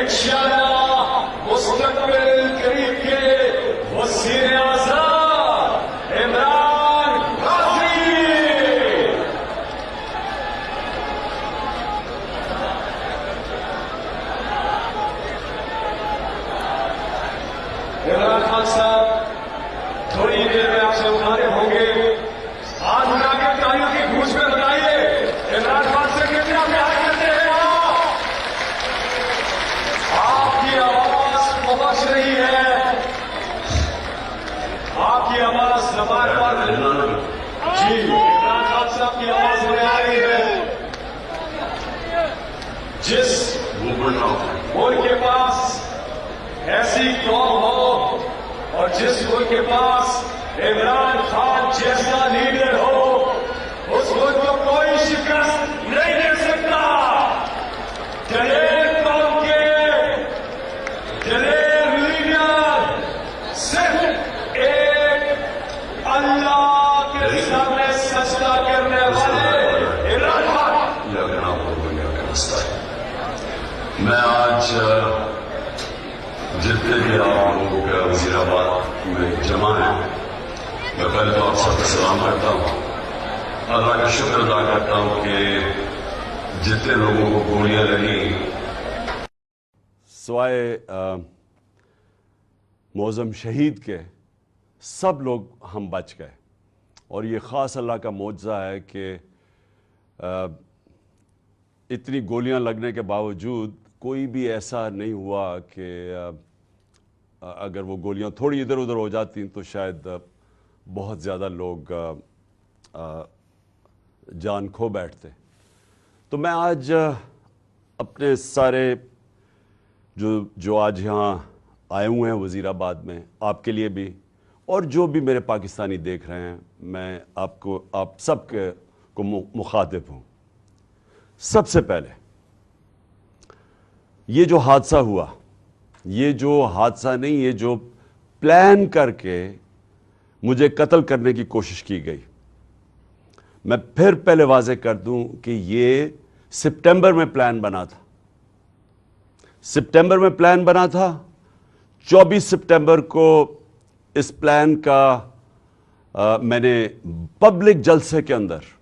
انشاءاللہ مستقبل قریب کے وزیر اعظم عمران غازی. عمران خان صاحب تھوڑی دیر میں آپ سے مخاطب ہوں گے. آج ان کے تاریخ کی گونج میں بتائیے عمران خان سے کتنا پیار کرتے ہیں آپ کی آواز پہنچ رہی ہے. آپ کی آواز زبان پر جی عمران خان صاحب کی آواز میں آ رہی ہے. جس ملک کے پاس ایسی قوم ہو اور جس ملک کے پاس عمران خان جیسا لیڈر ہو اس ملک کو کوئی شکست نہیں دے سکتا. دلیر قوم کے دلیر لیڈر صرف ایک اللہ کے سامنے سجدہ کرنے والے عمران خان. میں آج جتنے بھی آپ لوگ وزیر آباد میں جمع ہیں میں پہلے تو آپ سب کو سلام کرتا ہوں. اللہ کا شکر ادا کرتا ہوں کہ جتنے لوگوں کو گولیاں لگی سوائے معظم شہید کے سب لوگ ہم بچ گئے. اور یہ خاص اللہ کا معجزہ ہے کہ اتنی گولیاں لگنے کے باوجود کوئی بھی ایسا نہیں ہوا کہ اگر وہ گولیاں تھوڑی ادھر ادھر ہو جاتی تو شاید بہت زیادہ لوگ جان کھو بیٹھتے. تو میں آج اپنے سارے جو آج یہاں آئے ہوئے ہیں وزیر آباد میں آپ کے لیے بھی اور جو بھی میرے پاکستانی دیکھ رہے ہیں میں آپ سب کو مخاطب ہوں. سب سے پہلے یہ جو حادثہ ہوا یہ جو حادثہ نہیں یہ جو پلان کر کے مجھے قتل کرنے کی کوشش کی گئی. میں پھر پہلے واضح کر دوں کہ یہ سپٹمبر میں پلان بنا تھا. سپٹمبر میں پلان بنا تھا. 24 سپٹمبر کو اس پلان کا میں نے پبلک جلسے کے اندر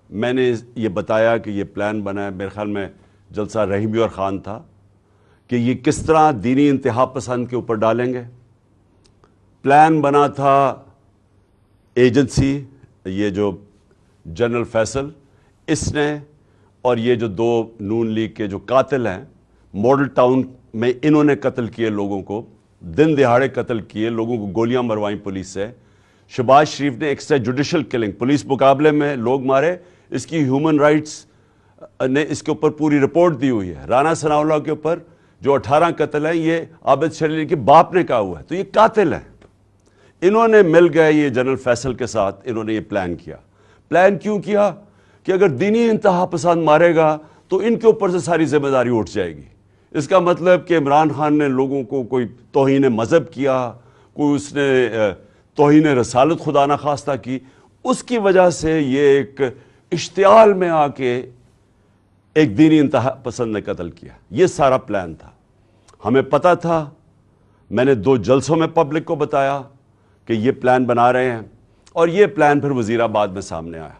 میں نے یہ بتایا کہ یہ پلان بنا ہے. میرے خیال میں جلسہ رحیمی اور خان تھا کہ یہ کس طرح دینی انتہا پسند کے اوپر ڈالیں گے. پلان بنا تھا ایجنسی یہ جو جنرل فیصل اس نے اور یہ جو دو نون لیگ کے جو قاتل ہیں ماڈل ٹاؤن میں انہوں نے قتل کیے لوگوں کو دن دہاڑے قتل کیے لوگوں کو گولیاں مروائیں پولیس سے. شہباز شریف نے ایکسٹرا جوڈیشل کلنگ پولیس مقابلے میں لوگ مارے. اس کی ہیومن رائٹس نے اس کے اوپر پوری رپورٹ دی ہوئی ہے. رانا ثناء اللہ کے اوپر جو 18 قتل ہیں یہ عابد شریف کے باپ نے کہا ہوا ہے. تو یہ قاتل ہیں. انہوں نے مل گئے یہ جنرل فیصل کے ساتھ انہوں نے یہ پلان کیا. پلان کیوں کیا کہ اگر دینی انتہا پسند مارے گا تو ان کے اوپر سے ساری ذمہ داری اٹھ جائے گی. اس کا مطلب کہ عمران خان نے لوگوں کو کوئی توہین مذہب کیا کوئی اس نے توہین رسالت خدا نخواستہ کی اس کی وجہ سے یہ ایک اشتعال میں آ کے ایک دینی انتہا پسند نے قتل کیا. یہ سارا پلان تھا. ہمیں پتہ تھا. میں نے 2 جلسوں میں پبلک کو بتایا کہ یہ پلان بنا رہے ہیں اور یہ پلان پھر وزیر آباد میں سامنے آیا.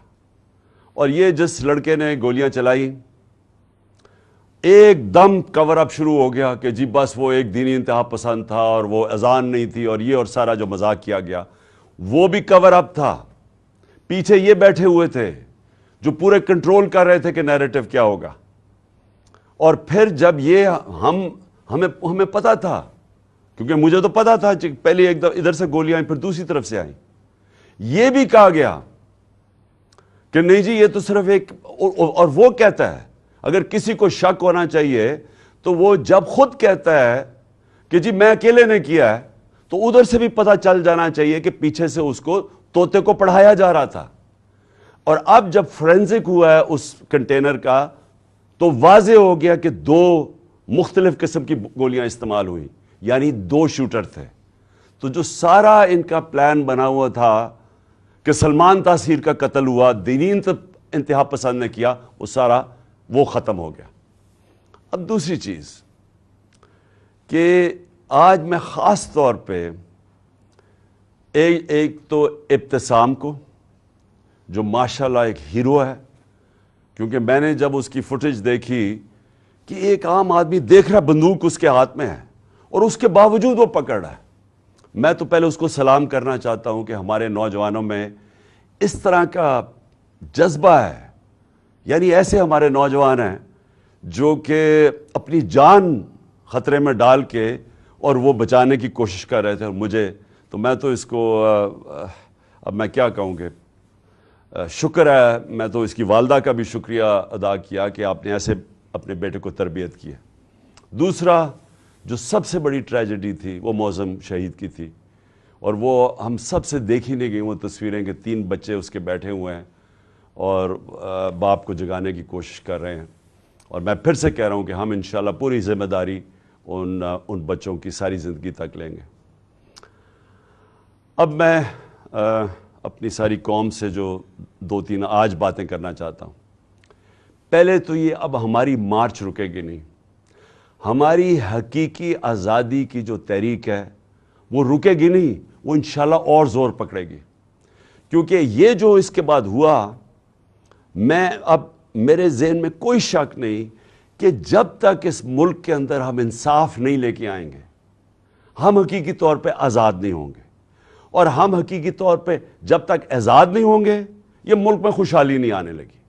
اور یہ جس لڑکے نے گولیاں چلائی ایک دم کور اپ شروع ہو گیا کہ جی بس وہ ایک دینی انتہا پسند تھا اور وہ اذان نہیں تھی اور یہ اور سارا جو مذاق کیا گیا وہ بھی کور اپ تھا. پیچھے یہ بیٹھے ہوئے تھے جو پورے کنٹرول کر رہے تھے کہ نیریٹو کیا ہوگا. اور پھر جب یہ ہمیں پتا تھا کیونکہ مجھے تو پتا تھا پہلے ایک دم ادھر سے گولیاں آئیں پھر دوسری طرف سے آئیں. یہ بھی کہا گیا کہ نہیں جی یہ تو صرف ایک اور وہ کہتا ہے اگر کسی کو شک ہونا چاہیے تو وہ جب خود کہتا ہے کہ جی میں اکیلے نے کیا ہے تو ادھر سے بھی پتہ چل جانا چاہیے کہ پیچھے سے اس کو طوطے کو پڑھایا جا رہا تھا. اور اب جب فورینزک ہوا ہے اس کنٹینر کا تو واضح ہو گیا کہ 2 مختلف قسم کی گولیاں استعمال ہوئی یعنی 2 شوٹر تھے. تو جو سارا ان کا پلان بنا ہوا تھا کہ سلمان تاثیر کا قتل ہوا دینی انتہا پسند نے کیا وہ سارا وہ ختم ہو گیا. اب دوسری چیز کہ آج میں خاص طور پہ ایک تو ابتسام کو، جو ماشاءاللہ ایک ہیرو ہے، کیونکہ میں نے جب اس کی فوٹیج دیکھی کہ ایک عام آدمی دیکھ رہا بندوق اس کے ہاتھ میں ہے اور اس کے باوجود وہ پکڑ رہا ہے، میں تو پہلے اس کو سلام کرنا چاہتا ہوں کہ ہمارے نوجوانوں میں اس طرح کا جذبہ ہے، یعنی ایسے ہمارے نوجوان ہیں جو کہ اپنی جان خطرے میں ڈال کے اور وہ بچانے کی کوشش کر رہے تھے، اور مجھے تو میں تو اس کو اب میں کیا کہوں گے، شکر ہے، میں تو اس کی والدہ کا بھی شکریہ ادا کیا کہ آپ نے ایسے اپنے بیٹے کو تربیت کی ہے۔ دوسرا جو سب سے بڑی ٹریجڈی تھی وہ معظم شہید کی تھی، اور وہ ہم سب سے دیکھی نہیں گئی وہ تصویریں کہ 3 بچے اس کے بیٹھے ہوئے ہیں اور باپ کو جگانے کی کوشش کر رہے ہیں، اور میں پھر سے کہہ رہا ہوں کہ ہم انشاءاللہ پوری ذمہ داری ان بچوں کی ساری زندگی تک لیں گے۔ اب میں اپنی ساری قوم سے جو 2-3 آج باتیں کرنا چاہتا ہوں۔ پہلے تو یہ، اب ہماری مارچ رکے گی نہیں، ہماری حقیقی آزادی کی جو تحریک ہے وہ رکے گی نہیں، وہ انشاءاللہ اور زور پکڑے گی، کیونکہ یہ جو اس کے بعد ہوا، اب میرے ذہن میں کوئی شک نہیں کہ جب تک اس ملک کے اندر ہم انصاف نہیں لے کے آئیں گے، ہم حقیقی طور پہ آزاد نہیں ہوں گے، اور ہم حقیقی طور پہ جب تک آزاد نہیں ہوں گے یہ ملک میں خوشحالی نہیں آنے لگی۔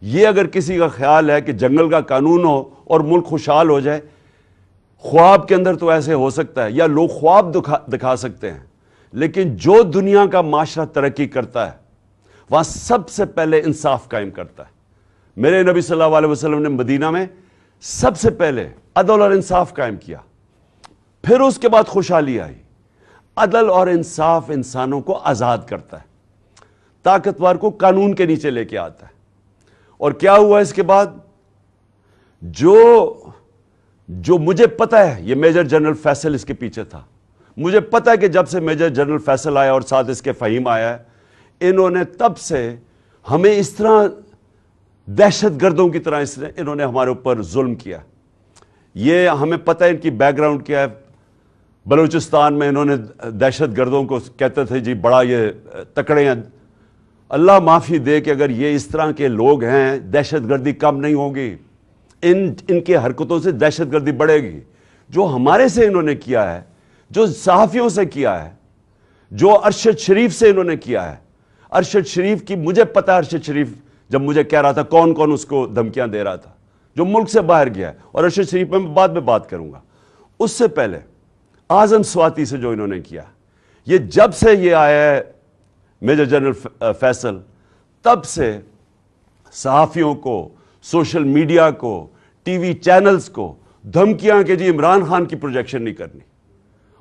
یہ اگر کسی کا خیال ہے کہ جنگل کا قانون ہو اور ملک خوشحال ہو جائے، خواب کے اندر تو ایسے ہو سکتا ہے، یا لوگ خواب دکھا سکتے ہیں، لیکن جو دنیا کا معاشرہ ترقی کرتا ہے وہاں سب سے پہلے انصاف قائم کرتا ہے۔ میرے نبی صلی اللہ علیہ وسلم نے مدینہ میں سب سے پہلے عدل اور انصاف قائم کیا، پھر اس کے بعد خوشحالی آئی۔ عدل اور انصاف انسانوں کو آزاد کرتا ہے، طاقتور کو قانون کے نیچے لے کے آتا ہے۔ اور کیا ہوا اس کے بعد؟ جو مجھے پتہ ہے، یہ میجر جنرل فیصل اس کے پیچھے تھا، مجھے پتہ ہے کہ جب سے میجر جنرل فیصل آیا اور ساتھ اس کے فہیم آیا ہے، انہوں نے تب سے ہمیں اس طرح دہشت گردوں کی طرح انہوں نے ہمارے اوپر ظلم کیا۔ یہ ہمیں پتہ ہے ان کی بیک گراؤنڈ کیا ہے۔ بلوچستان میں انہوں نے دہشت گردوں کو کہتے تھے جی بڑا یہ تکڑے ہیں۔ اللہ معافی دے کہ اگر یہ اس طرح کے لوگ ہیں، دہشت گردی کم نہیں ہوگی، ان کے حرکتوں سے دہشت گردی بڑھے گی۔ جو ہمارے سے انہوں نے کیا ہے، جو صحافیوں سے کیا ہے، جو ارشد شریف سے انہوں نے کیا ہے، ارشد شریف کی مجھے پتہ ہے، ارشد شریف جب مجھے کہہ رہا تھا کون کون اس کو دھمکیاں دے رہا تھا، جو ملک سے باہر گیا ہے، اور ارشد شریف میں بعد میں بات کروں گا۔ اس سے پہلے اعظم سواتی سے جو انہوں نے کیا، یہ جب سے یہ آیا ہے میجر جنرل فیصل، تب سے صحافیوں کو، سوشل میڈیا کو، ٹی وی چینلز کو دھمکیاں کہ جی عمران خان کی پروجیکشن نہیں کرنی،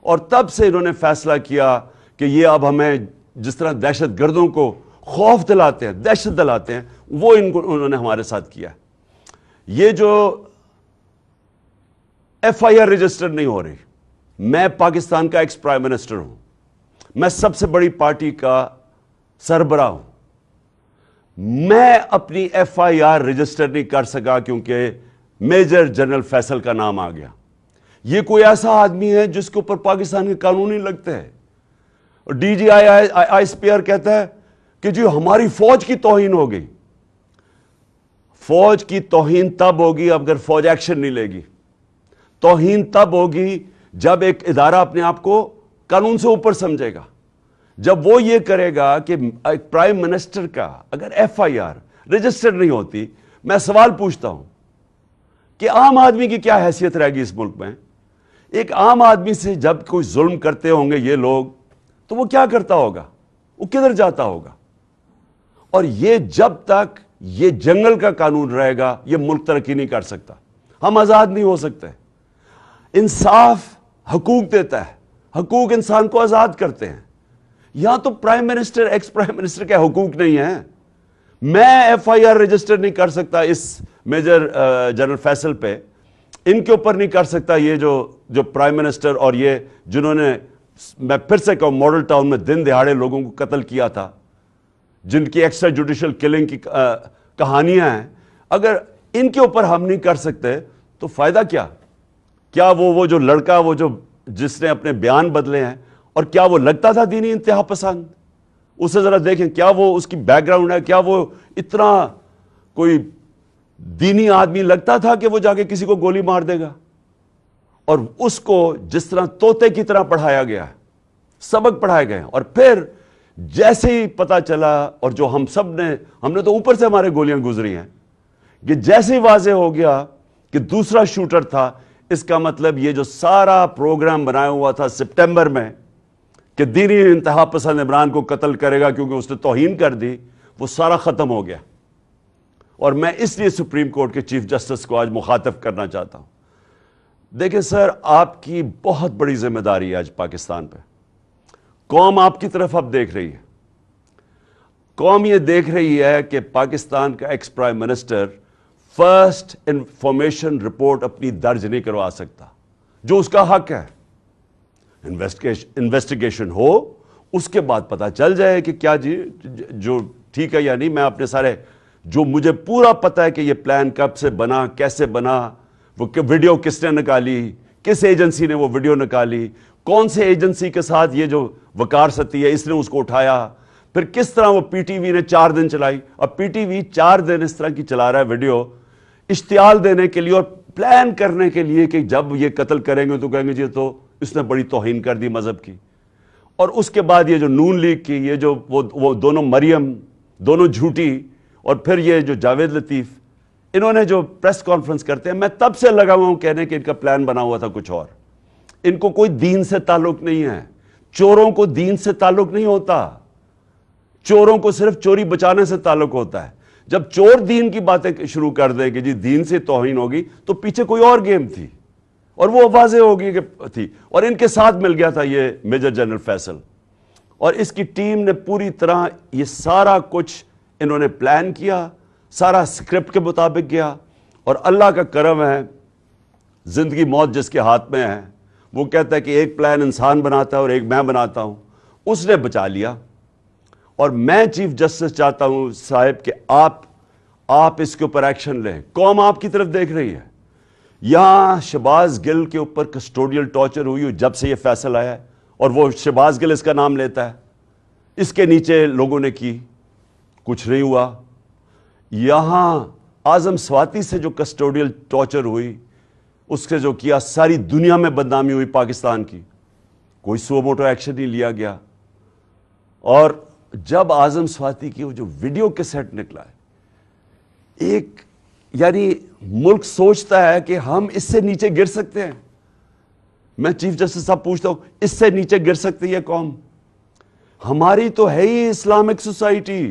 اور تب سے انہوں نے فیصلہ کیا کہ یہ اب ہمیں جس طرح دہشت گردوں کو خوف دلاتے ہیں، دہشت دلاتے ہیں، وہ انہوں نے ہمارے ساتھ کیا۔ یہ جو ایف آئی آر رجسٹر نہیں ہو رہی، میں پاکستان کا ایکس پرائم منسٹر ہوں، میں سب سے بڑی پارٹی کا سربراہ ہوں، میں اپنی ایف آئی آر رجسٹر نہیں کر سکا کیونکہ میجر جنرل فیصل کا نام آ گیا۔ یہ کوئی ایسا آدمی ہے جس کے اوپر پاکستان کے قانون نہیں لگتے ہیں، اور D G I S P R کہتا ہے کہ جی ہماری فوج کی توہین ہو گئی۔ فوج کی توہین تب ہوگی اگر فوج ایکشن نہیں لے گی، توہین تب ہوگی جب ایک ادارہ اپنے آپ کو قانون سے اوپر سمجھے گا، جب وہ یہ کرے گا کہ ایک پرائم منسٹر کا اگر ایف آئی آر رجسٹر نہیں ہوتی۔ میں سوال پوچھتا ہوں کہ عام آدمی کی کیا حیثیت رہے گی اس ملک میں؟ ایک عام آدمی سے جب کوئی ظلم کرتے ہوں گے یہ لوگ، تو وہ کیا کرتا ہوگا؟ وہ کدھر جاتا ہوگا؟ اور یہ جب تک یہ جنگل کا قانون رہے گا یہ ملک ترقی نہیں کر سکتا، ہم آزاد نہیں ہو سکتے۔ انصاف حقوق دیتا ہے، حقوق انسان کو آزاد کرتے ہیں۔ یہاں تو prime minister, x prime minister کے حقوق نہیں ہیں۔ میں ایف آئی آر رجسٹر نہیں کر سکتا اس میجر جنرل فیصل پہ، ان کے اوپر نہیں کر سکتا یہ جو پرائم منسٹر اور یہ جنہوں نے، میں پھر سے کہوں، ماڈل ٹاؤن میں دن دہاڑے لوگوں کو قتل کیا تھا، جن کی ایکسٹرا جوڈیشل کلنگ کی کہانیاں ہیں، اگر ان کے اوپر ہم نہیں کر سکتے تو فائدہ کیا؟ کیا وہ جو لڑکا وہ جو جس نے اپنے بیان بدلے ہیں، اور کیا وہ لگتا تھا دینی انتہا پسند؟ اسے ذرا دیکھیں، کیا وہ اس کی بیک گراؤنڈ ہے، کیا وہ اتنا کوئی دینی آدمی لگتا تھا کہ وہ جا کے کسی کو گولی مار دے گا؟ اور اس کو جس طرح طوطے کی طرح پڑھایا گیا ہے، سبق پڑھائے گئے، اور پھر جیسے ہی پتا چلا، اور جو ہم نے تو اوپر سے ہمارے گولیاں گزری ہیں، کہ جیسے ہی واضح ہو گیا کہ دوسرا شوٹر تھا، اس کا مطلب یہ جو سارا پروگرام بنایا ہوا تھا سپٹمبر میں کہ دینی انتہا پسند عمران کو قتل کرے گا کیونکہ اس نے توہین کر دی، وہ سارا ختم ہو گیا۔ اور میں اس لیے سپریم کورٹ کے چیف جسٹس کو آج مخاطب کرنا چاہتا ہوں۔ دیکھیں سر، آپ کی بہت بڑی ذمہ داری ہے آج پاکستان پہ۔ قوم آپ کی طرف اب دیکھ رہی ہے۔ قوم یہ دیکھ رہی ہے کہ پاکستان کا ex prime minister first information report اپنی درج نہیں کروا سکتا، جو اس کا حق ہے۔ انویسٹیگیشن ہو، اس کے بعد پتا چل جائے کہ کیا جو ٹھیک ہے یا نہیں۔ میں اپنے سارے جو مجھے پورا پتا ہے کہ یہ پلان کب سے بنا، کیسے بنا، وہ ویڈیو کس نے نکالی، کس ایجنسی نے وہ ویڈیو نکالی، کون سے ایجنسی کے ساتھ یہ جو وقار ستی ہے اس نے اس کو اٹھایا، پھر کس طرح وہ پی ٹی وی نے 4 دن چلائی، اور پی ٹی وی 4 دن اس طرح کی چلا رہا ہے ویڈیو، اشتعال دینے کے لیے اور پلان کرنے کے لیے کہ جب یہ قتل کریں گے تو کہیں گے جی تو اس نے بڑی توہین کر دی مذہب کی۔ اور اس کے بعد یہ جو نون لیگ کی یہ جو وہ دونوں مریم، دونوں جھوٹی، اور پھر یہ جو جاوید لطیف، انہوں نے جو پریس کانفرنس کرتے ہیں، میں تب سے لگا ہوا ہوں کہنے کہ ان کا پلان بنا ہوا تھا کچھ اور۔ ان کو کوئی دین سے تعلق نہیں ہے۔ چوروں کو دین سے تعلق نہیں ہوتا، چوروں کو صرف چوری بچانے سے تعلق ہوتا ہے۔ جب چور دین کی باتیں شروع کر دیں کہ جی دین سے توہین ہوگی، تو پیچھے کوئی اور گیم تھی، اور وہ واضح ہوگی کہ تھی۔ اور ان کے ساتھ مل گیا تھا یہ میجر جنرل فیصل، اور اس کی ٹیم نے پوری طرح یہ سارا کچھ انہوں نے پلان کیا، سارا اسکرپٹ کے مطابق گیا۔ اور اللہ کا کرم ہے، زندگی موت جس کے ہاتھ میں ہے، وہ کہتا ہے کہ ایک پلان انسان بناتا ہے اور ایک میں بناتا ہوں، اس نے بچا لیا۔ اور میں چیف جسٹس چاہتا ہوں صاحب کہ آپ اس کے اوپر ایکشن لیں۔ قوم آپ کی طرف دیکھ رہی ہے۔ یہاں شہباز گل کے اوپر کسٹوڈیل ٹارچر ہوئی جب سے یہ فیصل آیا ہے، اور وہ شہباز گل اس کا نام لیتا ہے، اس کے نیچے لوگوں نے کی، کچھ نہیں ہوا۔ یہاں اعظم سواتی سے جو کسٹوڈیل ٹارچر ہوئی، اس سے جو کیا، ساری دنیا میں بدنامی ہوئی پاکستان کی، کوئی سو موٹو ایکشن نہیں لیا گیا۔ اور جب اعظم سواتی کی وہ جو ویڈیو کیسٹ نکلا ہے، ایک یعنی ملک سوچتا ہے کہ ہم اس سے نیچے گر سکتے ہیں۔ میں چیف جسٹس صاحب پوچھتا ہوں، اس سے نیچے گر سکتی ہے قوم؟ ہماری تو ہے ہی اسلامک سوسائٹی۔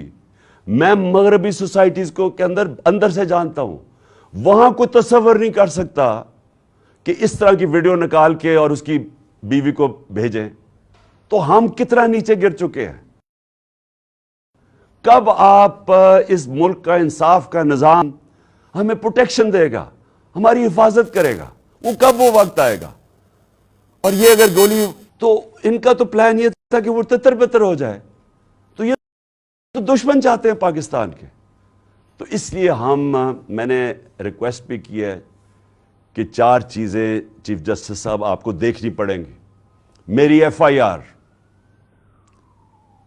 میں مغربی سوسائٹیز کو کے اندر سے جانتا ہوں، وہاں کوئی تصور نہیں کر سکتا کہ اس طرح کی ویڈیو نکال کے اور اس کی بیوی کو بھیجیں۔ تو ہم کتنا نیچے گر چکے ہیں۔ کب آپ اس ملک کا انصاف کا نظام ہمیں پروٹیکشن دے گا، ہماری حفاظت کرے گا؟ وہ کب وہ وقت آئے گا؟ اور یہ اگر گولی، تو ان کا تو پلان یہ تھا کہ وہ تتر بتر ہو جائے، تو یہ تو دشمن چاہتے ہیں پاکستان کے۔ تو اس لیے میں نے ریکویسٹ بھی کی ہے کہ 4 چیزیں چیف جسٹس صاحب آپ کو دیکھنی پڑیں گی۔ میری ایف آئی آر،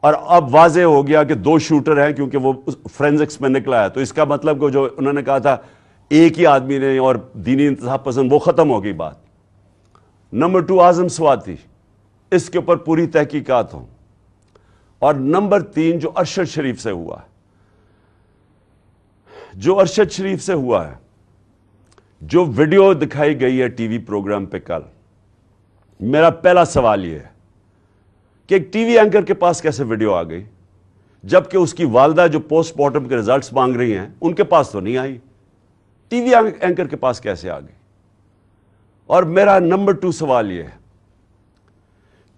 اور اب واضح ہو گیا کہ 2 شوٹر ہیں کیونکہ وہ فرینزکس میں نکلا ہے، تو اس کا مطلب کہ جو انہوں نے کہا تھا ایک ہی آدمی نے اور دینی انتہا پسند، وہ ختم ہو گئی بات۔ نمبر 2 اعظم سواتی، اس کے اوپر پوری تحقیقات ہوں۔ اور نمبر 3 جو ارشد شریف سے ہوا ہے، جو ارشد شریف سے ہوا ہے، جو ویڈیو دکھائی گئی ہے ٹی وی پروگرام پہ کل، میرا پہلا سوال یہ ہے کہ ایک ٹی وی اینکر کے پاس کیسے ویڈیو آ گئی، جبکہ اس کی والدہ جو پوسٹ مارٹم کے ریزلٹس مانگ رہی ہیں ان کے پاس تو نہیں آئی، ٹی وی اینکر کے پاس کیسے آ گئی؟ اور میرا نمبر 2 سوال یہ ہے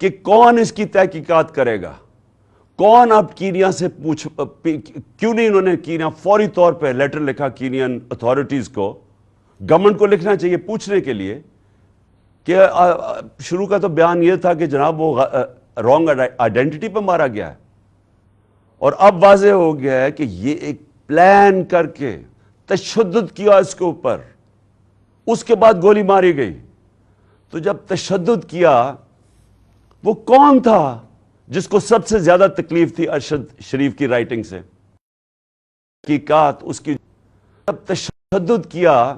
کہ کون اس کی تحقیقات کرے گا؟ کون اب کینیا سے کیوں نہیں انہوں نے کینیا فوری طور پہ لیٹر لکھا کینین اتھارٹیز کو، گورنمنٹ کو لکھنا چاہیے پوچھنے کے لیے کہ شروع کا تو بیان یہ تھا کہ جناب وہ رانگ آئیڈینٹی پہ مارا گیا ہے، اور اب واضح ہو گیا ہے کہ یہ ایک پلان کر کے تشدد کیا اس کے اوپر، اس کے بعد گولی ماری گئی۔ تو جب تشدد کیا وہ کون تھا جس کو سب سے زیادہ تکلیف تھی ارشد شریف کی رائٹنگ سے؟ حقیقات اس کی جب تشدد کیا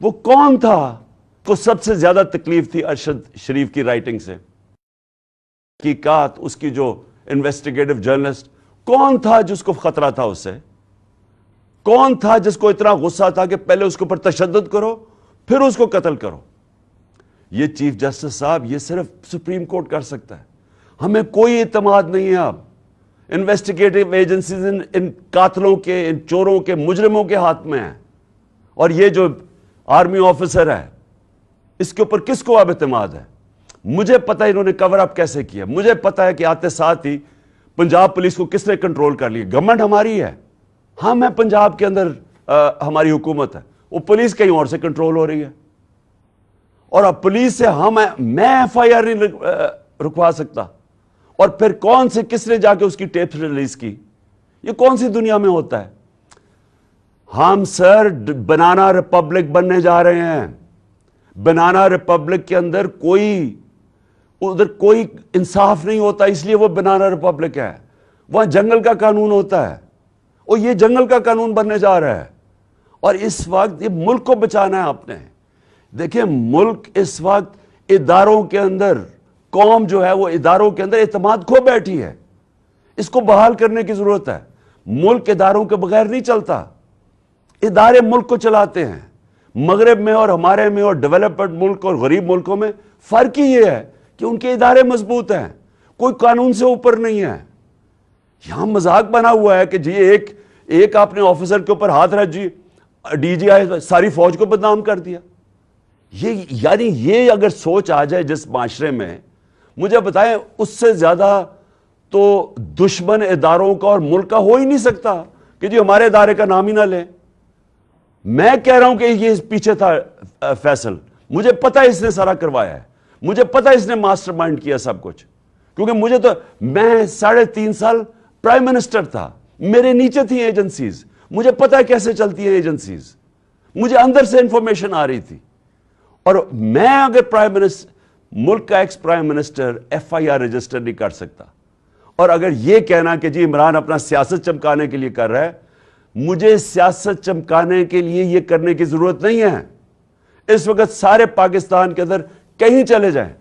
وہ کون تھا جس کو سب سے زیادہ تکلیف تھی ارشد شریف کی رائٹنگ سے؟ حقیقات اس کی جو انویسٹیگیٹو جرنلسٹ کون تھا جس کو خطرہ تھا اس سے؟ کون تھا جس کو اتنا غصہ تھا کہ پہلے اس کے اوپر تشدد کرو پھر اس کو قتل کرو؟ یہ چیف جسٹس صاحب یہ صرف سپریم کورٹ کر سکتا ہے. ہمیں کوئی اعتماد نہیں ہے. اب انویسٹیگیٹو ایجنسیز ان قاتلوں کے، ان چوروں کے، مجرموں کے ہاتھ میں ہیں. اور یہ جو آرمی آفیسر ہے اس کے اوپر کس کو اب اعتماد ہے؟ مجھے پتا ہے انہوں نے کور اپ کیسے کیا. مجھے پتا ہے کہ آتے ساتھ ہی پنجاب پولیس کو کس نے کنٹرول کر لیا. گورنمنٹ ہماری ہے، ہم ہیں پنجاب کے اندر، ہماری حکومت ہے. وہ پولیس کہیں اور سے کنٹرول ہو رہی ہے. اور اب پولیس سے میں ایف آئی آر نہیں رکوا سکتا. اور پھر کون سے کس نے جا کے اس کی ٹیپ ریلیز کی؟ یہ کون سی دنیا میں ہوتا ہے؟ ہم سر بنانا ریپبلک بننے جا رہے ہیں. بنانا ریپبلک کے اندر ادھر کوئی انصاف نہیں ہوتا، اس لیے وہ بنانا ریپبلک ہے. وہاں جنگل کا قانون ہوتا ہے اور یہ جنگل کا قانون بننے جا رہا ہے. اور اس وقت یہ ملک کو بچانا ہے آپ نے. دیکھیں ملک اس وقت اداروں کے اندر، قوم جو ہے وہ اداروں کے اندر اعتماد کھو بیٹھی ہے. اس کو بحال کرنے کی ضرورت ہے. ملک اداروں کے بغیر نہیں چلتا. ادارے ملک کو چلاتے ہیں. مغرب میں اور ہمارے میں اور ڈیولپڈ ملک اور غریب ملکوں میں فرق ہی یہ ہے کہ ان کے ادارے مضبوط ہیں. کوئی قانون سے اوپر نہیں ہے. یہاں مذاق بنا ہوا ہے کہ جی ایک آپ نے آفیسر کے اوپر ہاتھ رکھ، جی ڈی جی آئی ساری فوج کو بدنام کر دیا. یعنی یہ اگر سوچ آ جائے جس معاشرے میں، مجھے بتائیں اس سے زیادہ تو دشمن اداروں کا اور ملک کا ہو ہی نہیں سکتا کہ جی ہمارے ادارے کا نام ہی نہ لیں. میں کہہ رہا ہوں کہ یہ پیچھے تھا فیصل، مجھے پتا اس نے سارا کروایا ہے. مجھے پتا اس نے ماسٹر مائنڈ کیا سب کچھ. کیونکہ میں 3.5 سال پرائم منسٹر تھا. میرے نیچے تھی ایجنسیز. مجھے پتا ہے کیسے چلتی ہیں ایجنسیز. مجھے اندر سے انفارمیشن آ رہی تھی. اور میں اگر پرائم منسٹر، ملک کا ex prime minister F I R register نہیں کر سکتا، اور اگر یہ کہنا کہ جی عمران اپنا سیاست چمکانے کے لیے کر رہا ہے، مجھے سیاست چمکانے کے لیے یہ کرنے کی ضرورت نہیں ہے. اس وقت سارے پاکستان کے اندر کہیں چلے جائیں،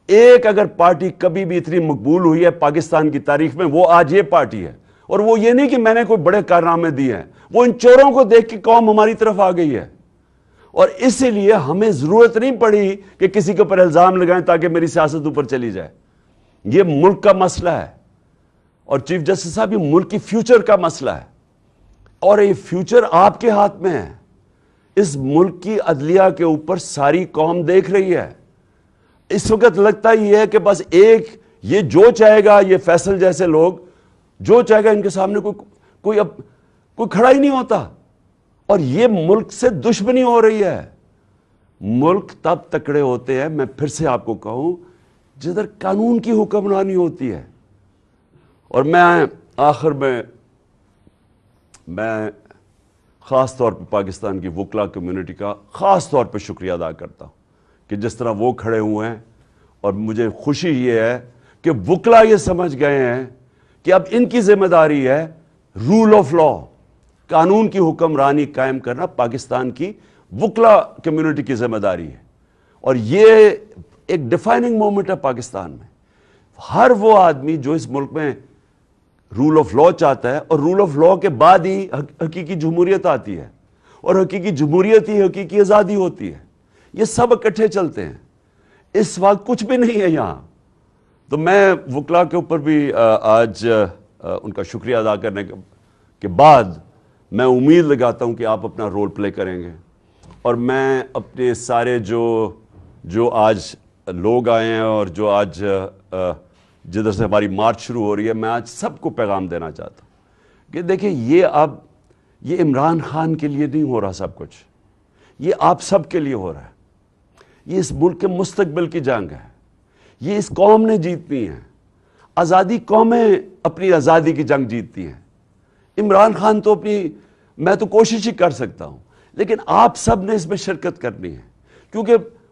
ایک اگر پارٹی کبھی بھی اتنی مقبول ہوئی ہے پاکستان کی تاریخ میں، وہ آج یہ پارٹی ہے. اور وہ یہ نہیں کہ میں نے کوئی بڑے کارنامے دیے ہیں، وہ ان چوروں کو دیکھ کے قوم ہماری طرف آ گئی ہے. اور اسی لیے ہمیں ضرورت نہیں پڑی کہ کسی کے اوپر الزام لگائیں تاکہ میری سیاست اوپر چلی جائے. یہ ملک کا مسئلہ ہے. اور چیف جسٹس صاحب یہ ملک کی فیوچر کا مسئلہ ہے. اور یہ فیوچر آپ کے ہاتھ میں ہے. اس ملک کی عدلیہ کے اوپر ساری قوم دیکھ رہی ہے. اس وقت لگتا ہی ہے کہ بس یہ جو چاہے گا، یہ فیصل جیسے لوگ جو چاہے گا، ان کے سامنے کوئی کھڑا ہی نہیں ہوتا. اور یہ ملک سے دشمنی ہو رہی ہے. ملک تب تکڑے ہوتے ہیں، میں پھر سے آپ کو کہوں، جدھر قانون کی حکمرانی ہوتی ہے. اور میں آخر میں خاص طور پہ پاکستان کی وکلا کمیونٹی کا خاص طور پہ شکریہ ادا کرتا ہوں کہ جس طرح وہ کھڑے ہوئے ہیں. اور مجھے خوشی یہ ہے کہ وکلا یہ سمجھ گئے ہیں کہ اب ان کی ذمہ داری ہے رول آف لا، قانون کی حکمرانی قائم کرنا پاکستان کی وکلا کمیونٹی کی ذمہ داری ہے. اور یہ ایک ڈیفائننگ مومنٹ ہے پاکستان میں. ہر وہ آدمی جو اس ملک میں رول آف لا چاہتا ہے، اور رول آف لا کے بعد ہی حقیقی جمہوریت آتی ہے، اور حقیقی جمہوریت ہی حقیقی آزادی ہوتی ہے. یہ سب اکٹھے چلتے ہیں. اس وقت کچھ بھی نہیں ہے یہاں. تو میں وکلا کے اوپر بھی آج ان کا شکریہ ادا کرنے کے بعد میں امید لگاتا ہوں کہ آپ اپنا رول پلے کریں گے. اور میں اپنے سارے جو آج لوگ آئے ہیں اور جو آج جدھر سے ہماری مارچ شروع ہو رہی ہے، میں آج سب کو پیغام دینا چاہتا ہوں کہ دیکھیں یہ عمران خان کے لیے نہیں ہو رہا سب کچھ، یہ آپ سب کے لیے ہو رہا ہے. یہ اس ملک کے مستقبل کی جنگ ہے. یہ اس قوم نے جیتنی ہے. آزادی قومیں اپنی آزادی کی جنگ جیتتی ہیں. عمران خان تو میں تو کوشش ہی کر سکتا ہوں، لیکن آپ سب نے اس میں شرکت کرنی ہے. کیونکہ